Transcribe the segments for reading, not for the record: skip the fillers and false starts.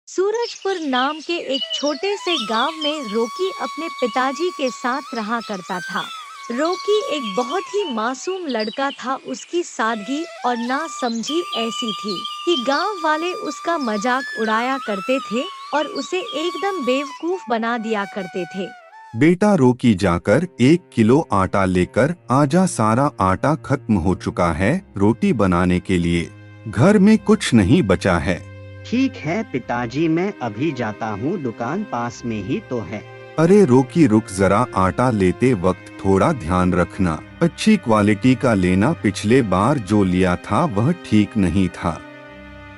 सूरजपुर नाम के एक छोटे से गांव में रोकी अपने पिताजी के साथ रहा करता था। रोकी एक बहुत ही मासूम लड़का था। उसकी सादगी और नासमझी ऐसी थी कि गांव वाले उसका मजाक उड़ाया करते थे और उसे एकदम बेवकूफ बना दिया करते थे। बेटा रोकी जाकर 1 किलो आटा लेकर आजा, सारा आटा खत्म हो चुका है रोटी बनाने के लिए, घर में कुछ नहीं बचा है। ठीक है पिताजी, मैं अभी जाता हूँ, दुकान पास में ही तो है। अरे रोकी रुक जरा, आटा लेते वक्त थोड़ा ध्यान रखना, अच्छी क्वालिटी का लेना, पिछले बार जो लिया था वह ठीक नहीं था।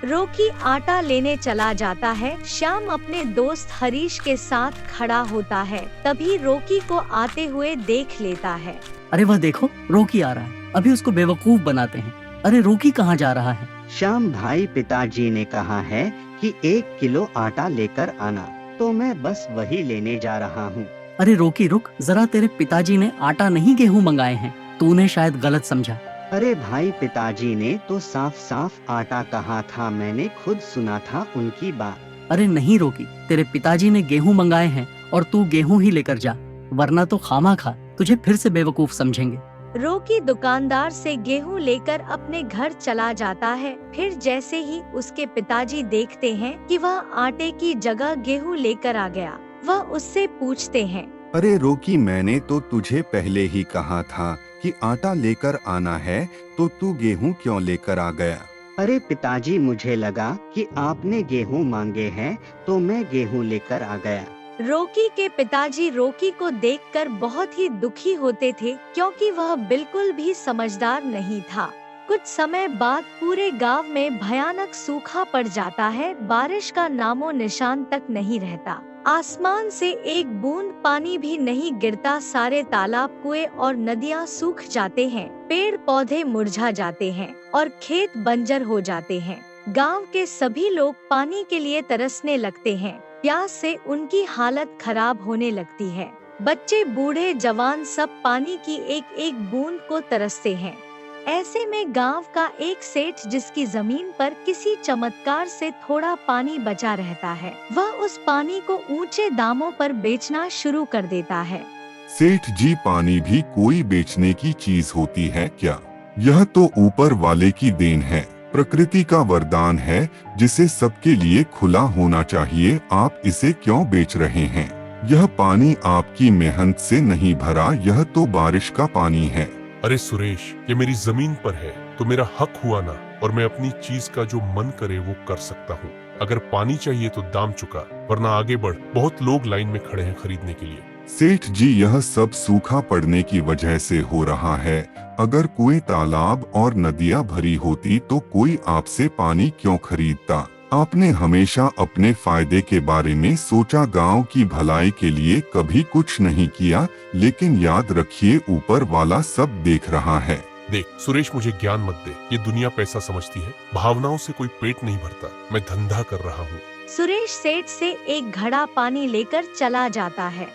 रोकी आटा लेने चला जाता है। श्याम अपने दोस्त हरीश के साथ खड़ा होता है। तभी रोकी को आते हुए देख लेता है। अरे वह देखो, रोकी आ रहा है, अभी उसको बेवकूफ बनाते हैं। अरे रोकी कहाँ जा रहा है? श्याम भाई, पिताजी ने कहा है कि 1 किलो आटा लेकर आना, तो मैं बस वही लेने जा रहा हूँ। अरे रोकी रुक जरा, तेरे पिताजी ने आटा नहीं गेहूं मंगाए हैं, तूने शायद गलत समझा। अरे भाई, पिताजी ने तो साफ साफ आटा कहा था, मैंने खुद सुना था उनकी बात। अरे नहीं रोकी, तेरे पिताजी ने गेहूं मंगाए हैं और तू गेहूं ही लेकर जा, वरना तो खामा खा तुझे फिर से बेवकूफ समझेंगे। रोकी दुकानदार से गेहूं लेकर अपने घर चला जाता है। फिर जैसे ही उसके पिताजी देखते हैं कि वह आटे की जगह गेहूं लेकर आ गया, वह उससे पूछते हैं, अरे रोकी, मैंने तो तुझे पहले ही कहा था कि आटा लेकर आना है, तो तू गेहूं क्यों लेकर आ गया? अरे पिताजी, मुझे लगा कि आपने गेहूं मांगे हैं, तो मैं गेहूं लेकर आ गया। रोकी के पिताजी रोकी को देखकर बहुत ही दुखी होते थे, क्योंकि वह बिल्कुल भी समझदार नहीं था। कुछ समय बाद पूरे गांव में भयानक सूखा पड़ जाता है। बारिश का नामो निशान तक नहीं रहता। आसमान से एक बूंद पानी भी नहीं गिरता। सारे तालाब, कुएं और नदियां सूख जाते हैं, पेड़ पौधे मुरझा जाते हैं और खेत बंजर हो जाते हैं। गांव के सभी लोग पानी के लिए तरसने लगते हैं। प्यास से उनकी हालत खराब होने लगती है। बच्चे, बूढ़े, जवान सब पानी की एक एक बूंद को तरसते हैं। ऐसे में गांव का एक सेठ, जिसकी जमीन पर किसी चमत्कार से थोड़ा पानी बचा रहता है, वह उस पानी को ऊंचे दामों पर बेचना शुरू कर देता है। सेठ जी, पानी भी कोई बेचने की चीज होती है क्या? यह तो ऊपर वाले की देन है, प्रकृति का वरदान है, जिसे सबके लिए खुला होना चाहिए। आप इसे क्यों बेच रहे हैं? यह पानी आपकी मेहनत से नहीं भरा, यह तो बारिश का पानी है। अरे सुरेश, ये मेरी जमीन पर है तो मेरा हक हुआ ना, और मैं अपनी चीज का जो मन करे वो कर सकता हूँ। अगर पानी चाहिए तो दाम चुका, वरना आगे बढ़, बहुत लोग लाइन में खड़े हैं खरीदने के लिए। सेठ जी, यह सब सूखा पड़ने की वजह से हो रहा है। अगर कुएं, तालाब और नदियां भरी होती तो कोई आपसे पानी क्यों खरीदता? आपने हमेशा अपने फायदे के बारे में सोचा, गांव की भलाई के लिए कभी कुछ नहीं किया। लेकिन याद रखिए, ऊपर वाला सब देख रहा है। देख सुरेश, मुझे ज्ञान मत दे, ये दुनिया पैसा समझती है, भावनाओं से कोई पेट नहीं भरता। मैं धंधा कर रहा हूँ। सुरेश सेठ से एक घड़ा पानी लेकर चला जाता है।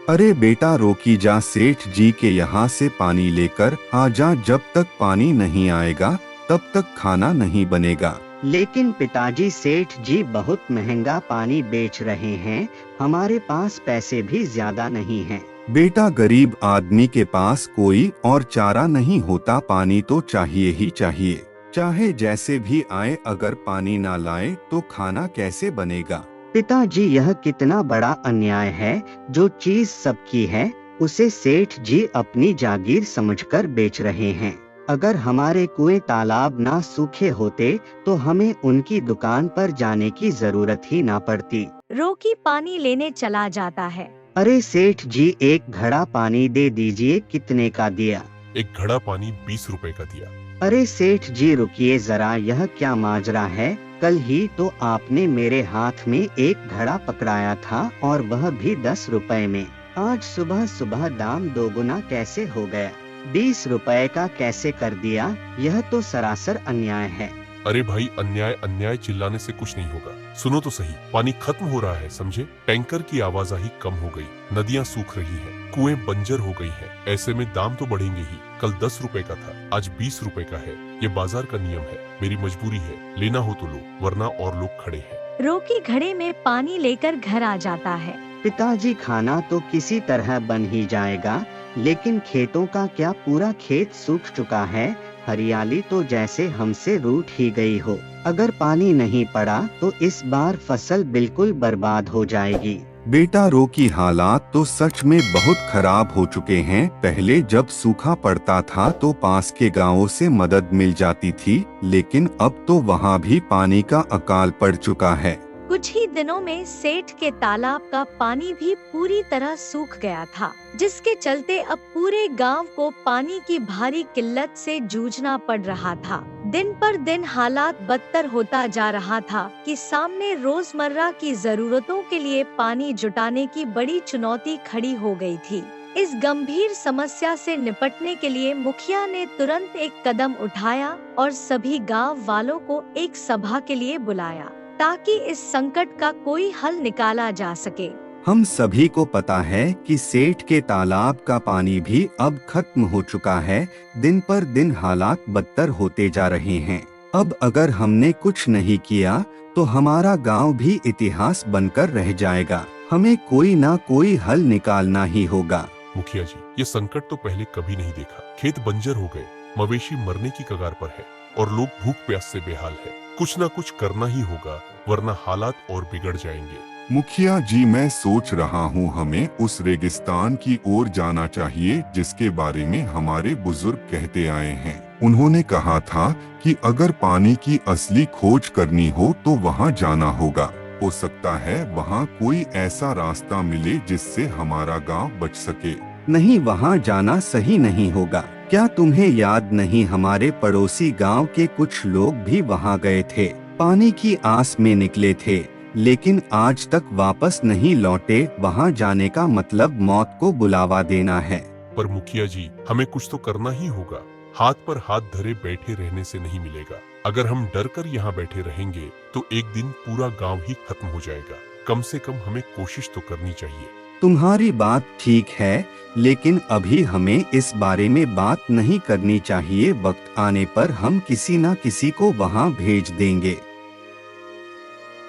अरे बेटा रोकी जा, सेठ जी के यहाँ से पानी लेकर आ जा, जब तक पानी नहीं आएगा तब तक खाना नहीं बनेगा। लेकिन पिताजी, सेठ जी बहुत महंगा पानी बेच रहे हैं, हमारे पास पैसे भी ज्यादा नहीं हैं। बेटा, गरीब आदमी के पास कोई और चारा नहीं होता, पानी तो चाहिए ही चाहिए, चाहे जैसे भी आए। अगर पानी ना लाए तो खाना कैसे बनेगा? पिताजी, यह कितना बड़ा अन्याय है। जो चीज सबकी है उसे सेठ जी अपनी जागीर समझकर बेच रहे हैं। अगर हमारे कुएं, तालाब ना सूखे होते तो हमें उनकी दुकान पर जाने की जरूरत ही ना पड़ती। रोकी पानी लेने चला जाता है। अरे सेठ जी, एक घड़ा पानी दे दीजिए। कितने का दिया? एक घड़ा पानी 20 रुपए का दिया। अरे सेठ जी रुकिए जरा, यह क्या माजरा है? कल ही तो आपने मेरे हाथ में एक घड़ा पकड़ाया था, और वह भी 10 रुपए में। आज सुबह सुबह दाम दोगुना कैसे हो गया? 20 रुपए का कैसे कर दिया? यह तो सरासर अन्याय है। अरे भाई, अन्याय अन्याय चिल्लाने से कुछ नहीं होगा। सुनो तो सही, पानी खत्म हो रहा है, समझे? टैंकर की आवाजाही कम हो गई, नदियां सूख रही हैं, कुएं बंजर हो गई हैं। ऐसे में दाम तो बढ़ेंगे ही। कल 10 रुपए का था, आज 20 रुपए का है। ये बाजार का नियम है, मेरी मजबूरी है। लेना हो तो लो, वरना और लोग खड़े हैं। रोकी घड़े में पानी लेकर घर आ जाता है। पिताजी, खाना तो किसी तरह बन ही जाएगा, लेकिन खेतों का क्या? पूरा खेत सूख चुका है, हरियाली तो जैसे हमसे रूठ ही गई हो। अगर पानी नहीं पड़ा तो इस बार फसल बिल्कुल बर्बाद हो जाएगी। बेटा, रोकी हालात तो सच में बहुत खराब हो चुके हैं। पहले जब सूखा पड़ता था तो पास के गांवों से मदद मिल जाती थी, लेकिन अब तो वहां भी पानी का अकाल पड़ चुका है। कुछ ही दिनों में सेठ के तालाब का पानी भी पूरी तरह सूख गया था, जिसके चलते अब पूरे गांव को पानी की भारी किल्लत से जूझना पड़ रहा था। दिन पर दिन हालात बदतर होता जा रहा था कि सामने रोजमर्रा की जरूरतों के लिए पानी जुटाने की बड़ी चुनौती खड़ी हो गई थी। इस गंभीर समस्या से निपटने के लिए मुखिया ने तुरंत एक कदम उठाया और सभी गांव वालों को एक सभा के लिए बुलाया, ताकि इस संकट का कोई हल निकाला जा सके। हम सभी को पता है कि सेठ के तालाब का पानी भी अब खत्म हो चुका है। दिन पर दिन हालात बदतर होते जा रहे हैं। अब अगर हमने कुछ नहीं किया तो हमारा गांव भी इतिहास बनकर रह जाएगा। हमें कोई ना कोई हल निकालना ही होगा। मुखिया जी, ये संकट तो पहले कभी नहीं देखा। खेत बंजर हो गए, मवेशी मरने की कगार पर है और लोग भूख प्यास से बेहाल है। कुछ ना कुछ करना ही होगा, वरना हालात और बिगड़ जाएंगे। मुखिया जी, मैं सोच रहा हूँ हमें उस रेगिस्तान की ओर जाना चाहिए जिसके बारे में हमारे बुजुर्ग कहते आए हैं। उन्होंने कहा था कि अगर पानी की असली खोज करनी हो तो वहाँ जाना होगा। हो सकता है वहाँ कोई ऐसा रास्ता मिले जिससे हमारा गांव बच सके। नहीं, वहाँ जाना सही नहीं होगा। क्या तुम्हें याद नहीं, हमारे पड़ोसी गांव के कुछ लोग भी वहाँ गए थे, पानी की आस में निकले थे, लेकिन आज तक वापस नहीं लौटे। वहाँ जाने का मतलब मौत को बुलावा देना है। पर मुखिया जी, हमें कुछ तो करना ही होगा। हाथ पर हाथ धरे बैठे रहने से नहीं मिलेगा। अगर हम डर कर यहाँ बैठे रहेंगे तो एक दिन पूरा गांव ही खत्म हो जाएगा। कम से कम हमें कोशिश तो करनी चाहिए। तुम्हारी बात ठीक है, लेकिन अभी हमें इस बारे में बात नहीं करनी चाहिए। वक्त आने पर हम किसी न किसी को वहाँ भेज देंगे।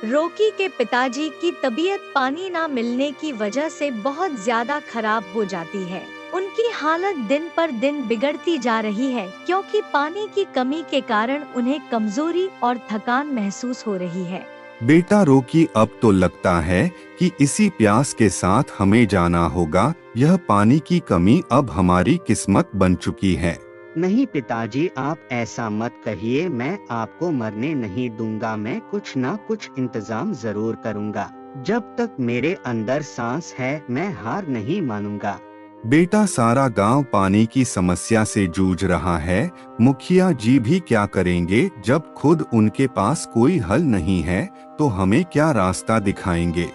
रोकी के पिताजी की तबीयत पानी ना मिलने की वजह से बहुत ज्यादा खराब हो जाती है। उनकी हालत दिन पर दिन बिगड़ती जा रही है, क्योंकि पानी की कमी के कारण उन्हें कमजोरी और थकान महसूस हो रही है। बेटा रोकी, अब तो लगता है कि इसी प्यास के साथ हमें जाना होगा। यह पानी की कमी अब हमारी किस्मत बन चुकी है। नहीं पिताजी, आप ऐसा मत कहिए। मैं आपको मरने नहीं दूंगा। मैं कुछ ना कुछ इंतजाम जरूर करूंगा। जब तक मेरे अंदर सांस है मैं हार नहीं मानूंगा। बेटा, सारा गांव पानी की समस्या से जूझ रहा है। मुखिया जी भी क्या करेंगे जब खुद उनके पास कोई हल नहीं है? तो हमें क्या रास्ता दिखाएंगे?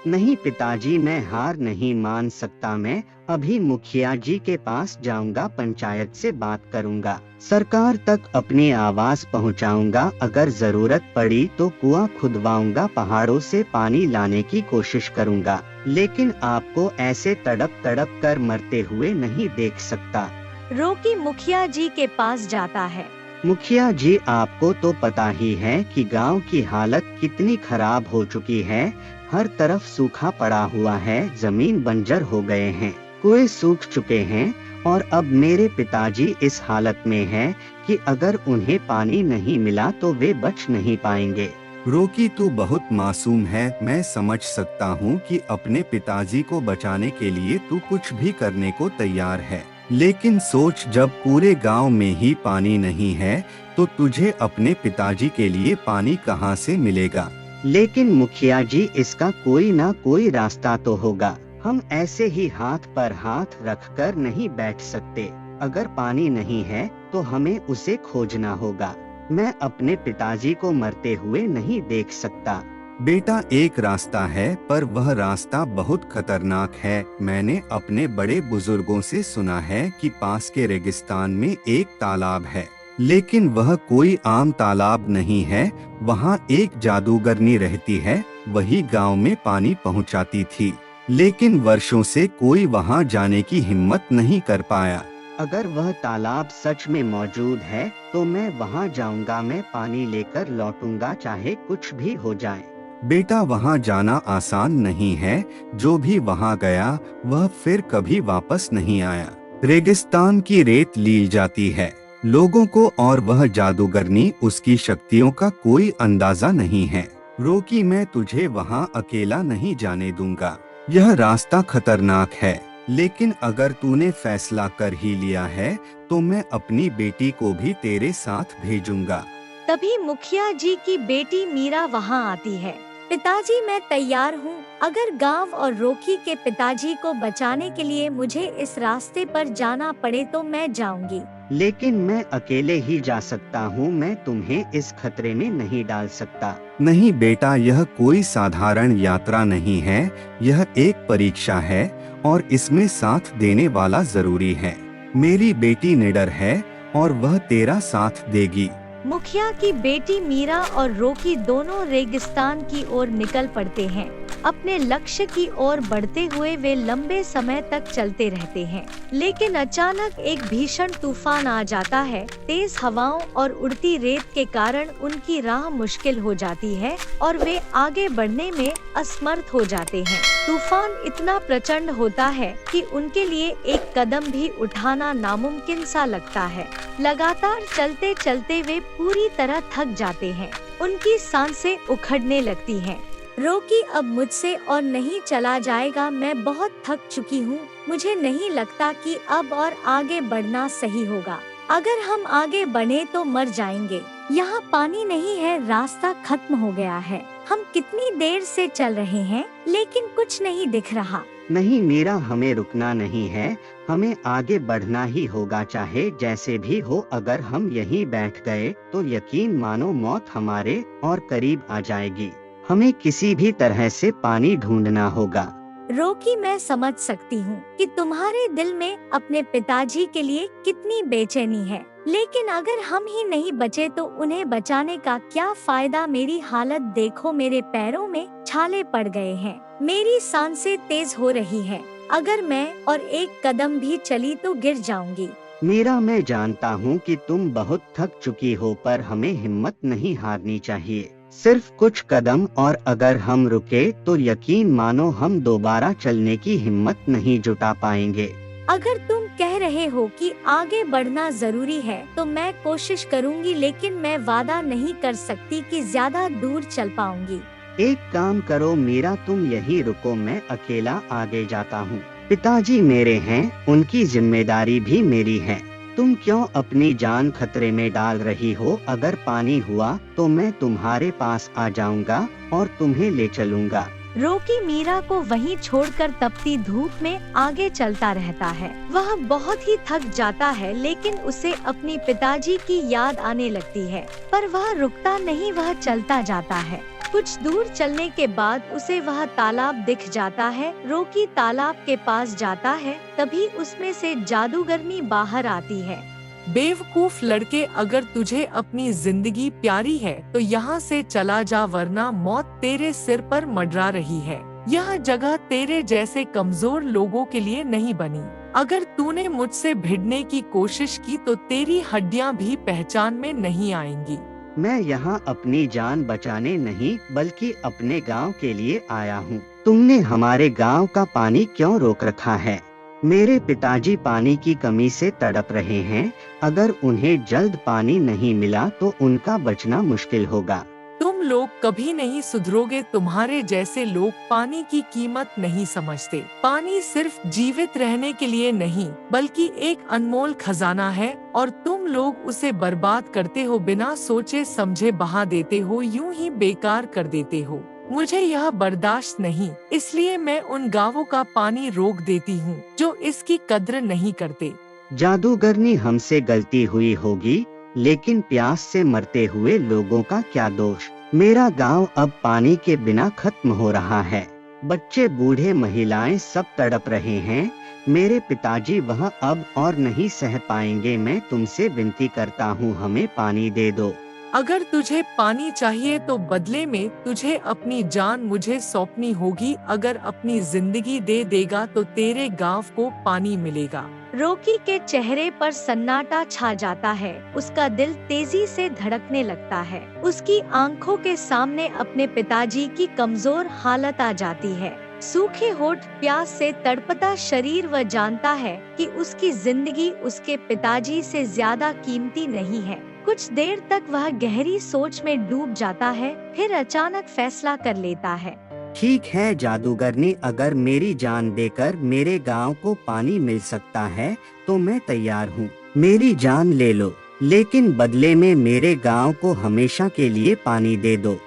नहीं पिताजी, मैं हार नहीं मान सकता। मैं अभी मुखिया जी के पास जाऊंगा, पंचायत से बात करूंगा, सरकार तक अपनी आवाज पहुंचाऊंगा। अगर जरूरत पड़ी तो कुआं खुदवाऊंगा, पहाड़ों से पानी लाने की कोशिश करूंगा, लेकिन आपको ऐसे तड़प तड़प कर मरते हुए नहीं देख सकता। रोकी मुखिया जी के पास जाता है। मुखिया जी, आपको तो पता ही है कि गांव की हालत कितनी खराब हो चुकी है। हर तरफ सूखा पड़ा हुआ है, जमीन बंजर हो गए हैं, कुएं सूख चुके हैं और अब मेरे पिताजी इस हालत में हैं कि अगर उन्हें पानी नहीं मिला तो वे बच नहीं पाएंगे। रोकी, तू बहुत मासूम है। मैं समझ सकता हूँ कि अपने पिताजी को बचाने के लिए तू कुछ भी करने को तैयार है, लेकिन सोच, जब पूरे गांव में ही पानी नहीं है तो तुझे अपने पिताजी के लिए पानी कहाँ से मिलेगा? लेकिन मुखिया जी, इसका कोई ना कोई रास्ता तो होगा। हम ऐसे ही हाथ पर हाथ रखकर नहीं बैठ सकते। अगर पानी नहीं है तो हमें उसे खोजना होगा। मैं अपने पिताजी को मरते हुए नहीं देख सकता। बेटा, एक रास्ता है, पर वह रास्ता बहुत खतरनाक है। मैंने अपने बड़े बुजुर्गों से सुना है कि पास के रेगिस्तान में एक तालाब है। लेकिन वह कोई आम तालाब नहीं है, वहाँ एक जादूगरनी रहती है, वही गांव में पानी पहुँचाती थी, लेकिन वर्षों से कोई वहाँ जाने की हिम्मत नहीं कर पाया। अगर वह तालाब सच में मौजूद है तो मैं वहाँ जाऊंगा, मैं पानी लेकर लौटूंगा, चाहे कुछ भी हो जाए। बेटा, वहाँ जाना आसान नहीं है, जो भी वहाँ गया वह फिर कभी वापस नहीं आया। रेगिस्तान की रेत ली जाती है लोगों को, और वह जादूगरनी, उसकी शक्तियों का कोई अंदाजा नहीं है। रोकी, मैं तुझे वहाँ अकेला नहीं जाने दूंगा। यह रास्ता खतरनाक है, लेकिन अगर तूने फैसला कर ही लिया है तो मैं अपनी बेटी को भी तेरे साथ भेजूंगा। तभी मुखिया जी की बेटी मीरा वहाँ आती है। पिताजी, मैं तैयार हूँ। अगर गांव और रोकी के पिताजी को बचाने के लिए मुझे इस रास्ते पर जाना पड़े तो मैं जाऊंगी। लेकिन मैं अकेले ही जा सकता हूँ, मैं तुम्हें इस खतरे में नहीं डाल सकता। नहीं बेटा, यह कोई साधारण यात्रा नहीं है, यह एक परीक्षा है और इसमें साथ देने वाला जरूरी है। मेरी बेटी निडर है और वह तेरा साथ देगी। मुखिया की बेटी मीरा और रोकी दोनों रेगिस्तान की ओर निकल पड़ते हैं। अपने लक्ष्य की ओर बढ़ते हुए वे लंबे समय तक चलते रहते हैं, लेकिन अचानक एक भीषण तूफान आ जाता है। तेज हवाओं और उड़ती रेत के कारण उनकी राह मुश्किल हो जाती है और वे आगे बढ़ने में असमर्थ हो जाते हैं। तूफान इतना प्रचंड होता है कि उनके लिए एक कदम भी उठाना नामुमकिन सा लगता है। लगातार चलते चलते वे पूरी तरह थक जाते हैं, उनकी सांसें उखड़ने लगती हैं। रोकी, अब मुझसे और नहीं चला जाएगा, मैं बहुत थक चुकी हूँ। मुझे नहीं लगता कि अब और आगे बढ़ना सही होगा। अगर हम आगे बढ़े तो मर जाएंगे। यहाँ पानी नहीं है, रास्ता खत्म हो गया है। हम कितनी देर से चल रहे हैं लेकिन कुछ नहीं दिख रहा। नहीं मीरा, हमें रुकना नहीं है, हमें आगे बढ़ना ही होगा, चाहे जैसे भी हो। अगर हम यहीं बैठ गए तो यकीन मानो मौत हमारे और करीब आ जाएगी। हमें किसी भी तरह से पानी ढूंढना होगा। रोकी, मैं समझ सकती हूँ कि तुम्हारे दिल में अपने पिताजी के लिए कितनी बेचैनी है, लेकिन अगर हम ही नहीं बचे तो उन्हें बचाने का क्या फायदा। मेरी हालत देखो, मेरे पैरों में छाले पड़ गए हैं, मेरी सांसें तेज हो रही हैं। अगर मैं और एक कदम भी चली तो गिर जाऊंगी। मीरा, मैं जानता हूँ कि तुम बहुत थक चुकी हो, पर हमें हिम्मत नहीं हारनी चाहिए। सिर्फ कुछ कदम, और अगर हम रुके तो यकीन मानो हम दोबारा चलने की हिम्मत नहीं जुटा पाएंगे। अगर तुम कह रहे हो कि आगे बढ़ना जरूरी है तो मैं कोशिश करूंगी, लेकिन मैं वादा नहीं कर सकती कि ज्यादा दूर चल पाऊंगी। एक काम करो मीरा, तुम यहीं रुको, मैं अकेला आगे जाता हूँ। पिताजी मेरे हैं, उनकी जिम्मेदारी भी मेरी है। तुम क्यों अपनी जान खतरे में डाल रही हो? अगर पानी हुआ तो मैं तुम्हारे पास आ जाऊंगा और तुम्हें ले चलूंगा। रोकी मीरा को वहीं छोड़कर तपती धूप में आगे चलता रहता है। वह बहुत ही थक जाता है, लेकिन उसे अपनी पिताजी की याद आने लगती है, पर वह रुकता नहीं, वह चलता जाता है। कुछ दूर चलने के बाद उसे वह तालाब दिख जाता है। रोकी तालाब के पास जाता है, तभी उसमें से जादूगरनी बाहर आती है। बेवकूफ लड़के, अगर तुझे अपनी जिंदगी प्यारी है तो यहाँ से चला जा, वरना मौत तेरे सिर पर मंडरा रही है। यह जगह तेरे जैसे कमजोर लोगों के लिए नहीं बनी। अगर तूने मुझसे भिड़ने की कोशिश की तो तेरी हड्डियां भी पहचान में नहीं आएंगी। मैं यहाँ अपनी जान बचाने नहीं बल्कि अपने गांव के लिए आया हूँ। तुमने हमारे गांव का पानी क्यों रोक रखा है? मेरे पिताजी पानी की कमी से तड़प रहे हैं। अगर उन्हें जल्द पानी नहीं मिला तो उनका बचना मुश्किल होगा। तुम लोग कभी नहीं सुधरोगे। तुम्हारे जैसे लोग पानी की कीमत नहीं समझते। पानी सिर्फ जीवित रहने के लिए नहीं बल्कि एक अनमोल खजाना है, और तुम लोग उसे बर्बाद करते हो, बिना सोचे समझे बहा देते हो, यूं ही बेकार कर देते हो। मुझे यह बर्दाश्त नहीं, इसलिए मैं उन गांवों का पानी रोक देती हूँ जो इसकी कद्र नहीं करते। जादूगरनी, हमसे गलती हुई होगी, लेकिन प्यास से मरते हुए लोगों का क्या दोष? मेरा गांव अब पानी के बिना खत्म हो रहा है। बच्चे, बूढ़े, महिलाएं सब तड़प रहे हैं। मेरे पिताजी वह अब और नहीं सह पाएंगे, मैं तुमसे विनती करता हूँ हमें पानी दे दो। अगर तुझे पानी चाहिए तो बदले में तुझे अपनी जान मुझे सौंपनी होगी। अगर अपनी जिंदगी दे देगा तो तेरे गांव को पानी मिलेगा। रॉकी के चेहरे पर सन्नाटा छा जाता है। उसका दिल तेजी से धड़कने लगता है। उसकी आंखों के सामने अपने पिताजी की कमजोर हालत आ जाती है। सूखे होठ, प्यास से तड़पता शरीर, वह जानता है कि उसकी जिंदगी उसके पिताजी से ज्यादा कीमती नहीं है। कुछ देर तक वह गहरी सोच में डूब जाता है, फिर अचानक फैसला कर लेता है। ठीक है जादूगरनी, अगर मेरी जान देकर मेरे गांव को पानी मिल सकता है तो मैं तैयार हूँ। मेरी जान ले लो, लेकिन बदले में मेरे गांव को हमेशा के लिए पानी दे दो।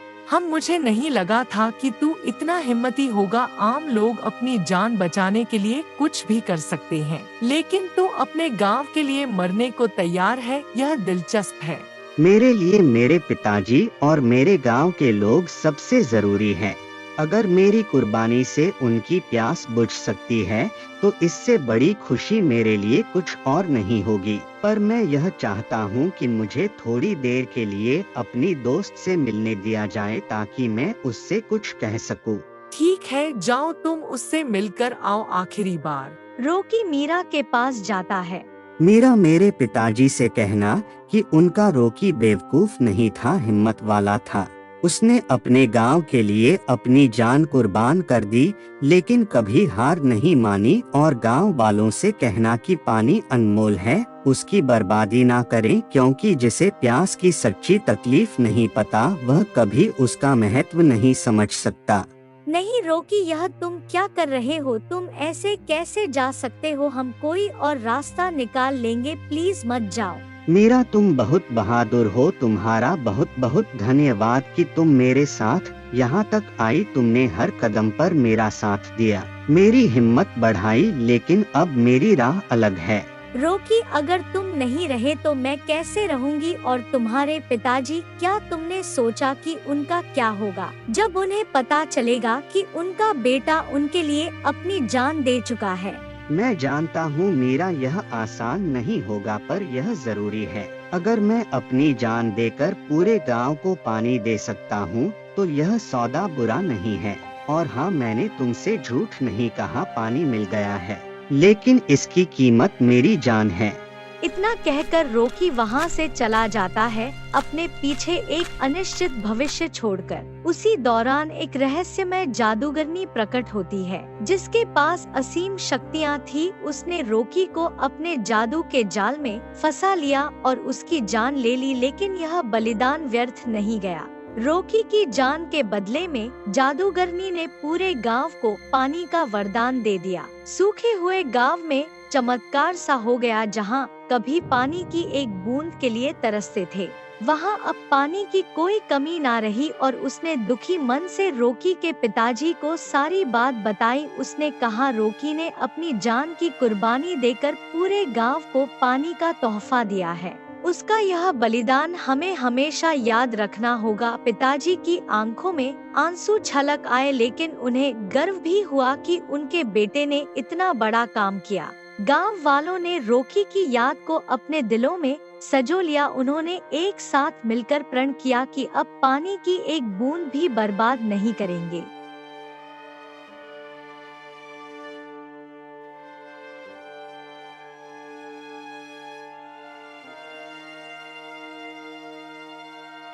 मुझे नहीं लगा था कि तू इतना हिम्मती होगा। आम लोग अपनी जान बचाने के लिए कुछ भी कर सकते हैं, लेकिन तू अपने गांव के लिए मरने को तैयार है। यह दिलचस्प है। मेरे लिए मेरे पिताजी और मेरे गांव के लोग सबसे जरूरी है। अगर मेरी कुर्बानी से उनकी प्यास बुझ सकती है तो इससे बड़ी खुशी मेरे लिए कुछ और नहीं होगी। पर मैं यह चाहता हूँ कि मुझे थोड़ी देर के लिए अपनी दोस्त से मिलने दिया जाए ताकि मैं उससे कुछ कह सकूं। ठीक है, जाओ तुम उससे मिलकर आओ आखिरी बार। रॉकी मीरा के पास जाता है। मीरा, मेरे पिताजी से कहना कि उनका रॉकी बेवकूफ नहीं था, हिम्मत वाला था। उसने अपने गांव के लिए अपनी जान कुर्बान कर दी, लेकिन कभी हार नहीं मानी। और गांव वालों से कहना कि पानी अनमोल है, उसकी बर्बादी ना करें, क्योंकि जिसे प्यास की सच्ची तकलीफ नहीं पता वह कभी उसका महत्व नहीं समझ सकता। नहीं रॉकी, यह तुम क्या कर रहे हो? तुम ऐसे कैसे जा सकते हो? हम कोई और रास्ता निकाल लेंगे, प्लीज मत जाओ। मीरा, तुम बहुत बहादुर हो। तुम्हारा बहुत बहुत धन्यवाद कि तुम मेरे साथ यहाँ तक आई। तुमने हर कदम पर मेरा साथ दिया, मेरी हिम्मत बढ़ाई, लेकिन अब मेरी राह अलग है। रॉकी, अगर तुम नहीं रहे तो मैं कैसे रहूंगी? और तुम्हारे पिताजी, क्या तुमने सोचा कि उनका क्या होगा जब उन्हें पता चलेगा कि उनका बेटा उनके लिए अपनी जान दे चुका है? मैं जानता हूँ मीरा, यह आसान नहीं होगा, पर यह जरूरी है। अगर मैं अपनी जान देकर पूरे गांव को पानी दे सकता हूँ तो यह सौदा बुरा नहीं है। और हाँ, मैंने तुमसे झूठ नहीं कहा, पानी मिल गया है, लेकिन इसकी कीमत मेरी जान है। इतना कहकर रॉकी वहाँ से चला जाता है, अपने पीछे एक अनिश्चित भविष्य छोड़कर। उसी दौरान एक रहस्यमय जादूगरनी प्रकट होती है, जिसके पास असीम शक्तियाँ थी। उसने रॉकी को अपने जादू के जाल में फंसा लिया और उसकी जान ले ली, लेकिन यह बलिदान व्यर्थ नहीं गया। रॉकी की जान के बदले में जादूगरनी ने पूरे गांव को पानी का वरदान दे दिया। सूखे हुए गांव में चमत्कार सा हो गया। जहां कभी पानी की एक बूंद के लिए तरसते थे, वहां अब पानी की कोई कमी ना रही। और उसने दुखी मन से रॉकी के पिताजी को सारी बात बताई। उसने कहा रॉकी ने अपनी जान की कुर्बानी देकर पूरे गांव को पानी का तोहफा दिया है। उसका यह बलिदान हमें हमेशा याद रखना होगा। पिताजी की आंखों में आंसू छलक आए, लेकिन उन्हें गर्व भी हुआ कि उनके बेटे ने इतना बड़ा काम किया। गांव वालों ने रॉकी की याद को अपने दिलों में सजो लिया। उन्होंने एक साथ मिलकर प्रण किया कि अब पानी की एक बूंद भी बर्बाद नहीं करेंगे।